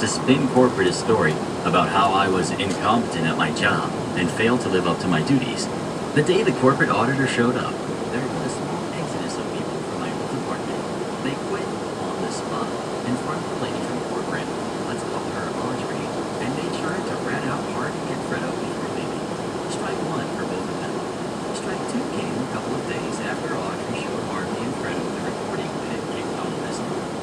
to spin corporate story about how I was incompetent at my job and failed to live up to my duties. The day the corporate auditor showed up, there was a small exodus of people from my old department. They quit on the spot in front of the lady from corporate, let's call her Audrey, and made sure to rat out Harvey and Fredo before leaving. Strike one for both of them. Strike two came a couple of days after Audrey showed Harvey and Fredo the recording that had kicked off this month.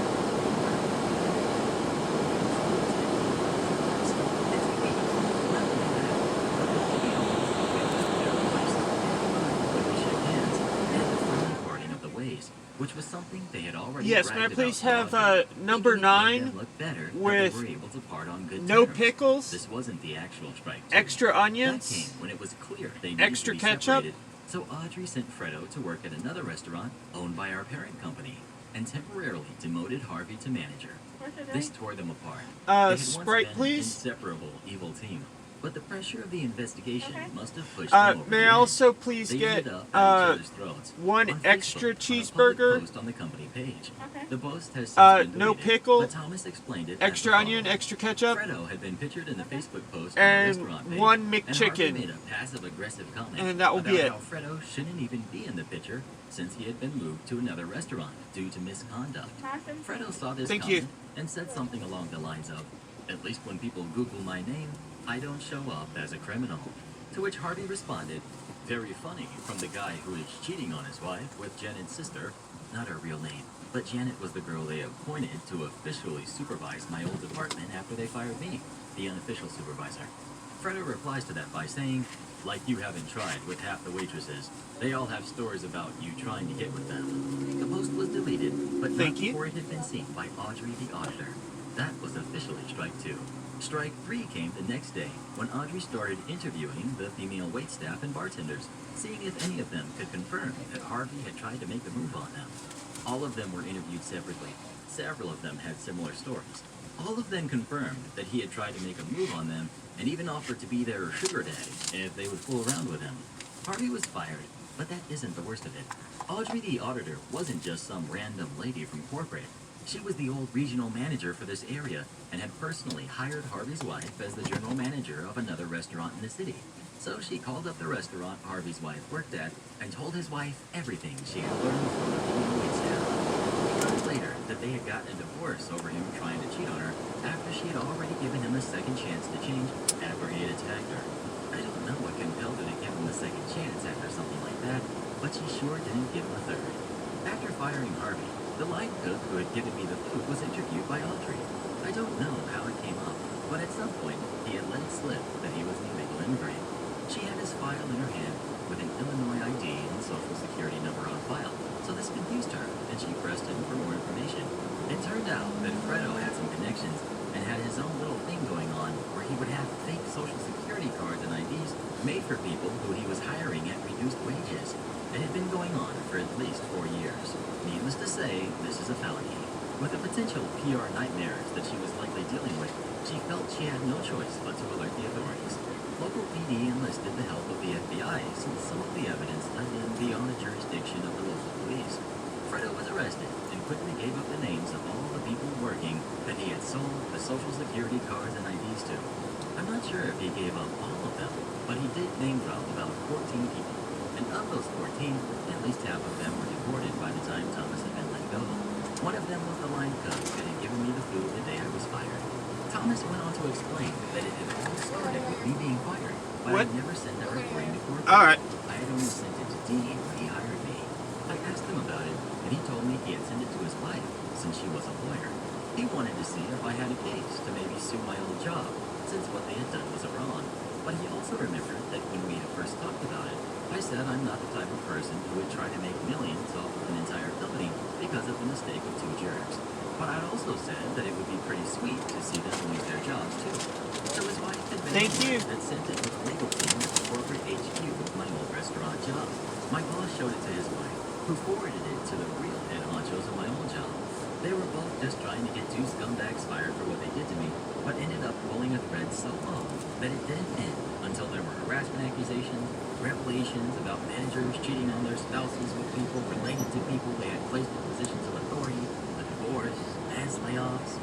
Which was something they had already. Yes, may I please have number 9 with no pickles, this wasn't the actual strike. extra onions, that came when it was clear they needed extra to be ketchup. separated. So Audrey sent Fredo to work at another restaurant owned by our parent company and temporarily demoted Harvey to manager. This tore them apart. They had once Sprite, been please. an inseparable evil team. But the pressure of the investigation must have pushed them over May the I edge. also please They get ended up at each other's throats. one On extra Facebook, on a cheeseburger? public post on the company page. The post has since been no deleted, pickle, but Thomas explained it extra as onion, follows. extra ketchup, Fredo had been pictured in the Facebook post and on the restaurant page, one and Harvey McChicken. made a passive-aggressive comment And that will about be it. how Fredo shouldn't even be in the picture since he had been moved to another restaurant due to misconduct. Fredo saw this Thank comment you. and said something along the lines of, "At least when people Google my name, I don't show up as a criminal." To which Harvey responded, "Very funny from the guy who is cheating on his wife with Janet's sister." Not her real name, but Janet was the girl they appointed to officially supervise my old department after they fired me, the unofficial supervisor. Fredo replies to that by saying, "Like you haven't tried with half the waitresses. They all have stories about you trying to get with them." The post was deleted, but not before it had been seen by Audrey the auditor. That was officially strike 2. Strike 3 came the next day when Audrey started interviewing the female waitstaff and bartenders, seeing if any of them could confirm that Harvey had tried to make a move on them. All of them were interviewed separately. Several of them had similar stories. All of them confirmed that he had tried to make a move on them and even offered to be their sugar daddy if they would fool around with him. Harvey was fired, but that isn't the worst of it. Audrey the auditor wasn't just some random lady from corporate. She was the old regional manager for this area and had personally hired Harvey's wife as the general manager of another restaurant in the city. So she called up the restaurant Harvey's wife worked at and told his wife everything she had learned from the female waitstaff. She learned later that they had gotten a divorce over him trying to cheat on her after she had already given him a second chance to change after he had attacked her. I don't know what compelled her to give him a second chance after something like that, but she sure didn't give him a third. After firing Harvey, the line cook who had given me the food was interviewed by Audrey. I don't know how it came up, but at some point he had let it slip that he was an illegal immigrant. She had his file in her hand with an Illinois ID and social security number on file, so this confused her, and she pressed him for more information. It turned out that Fredo had some connections and had his own little thing going on where he would have fake social security cards and IDs made for people who he was hiring at reduced wages. It had been going on for at least 4 years. Needless to say, this is a felony. With the potential PR nightmares that she was likely dealing with, she felt she had no choice but to alert the authorities. Local PD enlisted the help of the FBI since some of the evidence led them beyond the jurisdiction of the local police. Fredo was arrested and quickly gave up the names of all the people working that he had sold the social security cards and IDs to. I'm not sure if he gave up all of them, but he did name drop about 14 people. And of those 14, at least half of them were deported by the time Thomas had been let go. One of them was the line cook that had given me the food the day I was fired. Thomas went on to explain that it had all started with me being fired, but I had never sent that recording to court. Alright. I had only sent it to Dean when he hired me. I asked him about it, and he told me he had sent it to his wife, since she was a lawyer. He wanted to see if I had a case to maybe sue my old job, since what they had done was wrong. But he also remembered that when we had first talked about it, I said I'm not the type of person who would try to make millions off of an entire company because of the mistake of 2 jerks. But I also said that it would be pretty sweet to see them lose their jobs too. So his wife had been that sent it to the legal team at the corporate HQ of my old restaurant job. My boss showed it to his wife, who forwarded it to the real head honchos of my old job. They were both just trying to get 2 scumbags fired for what they did to me, but ended up pulling a thread so long that it didn't end until there were harassment accusations, revelations about managers cheating on their spouses with people related to people they had placed in positions of authority, a divorce, mass layoffs,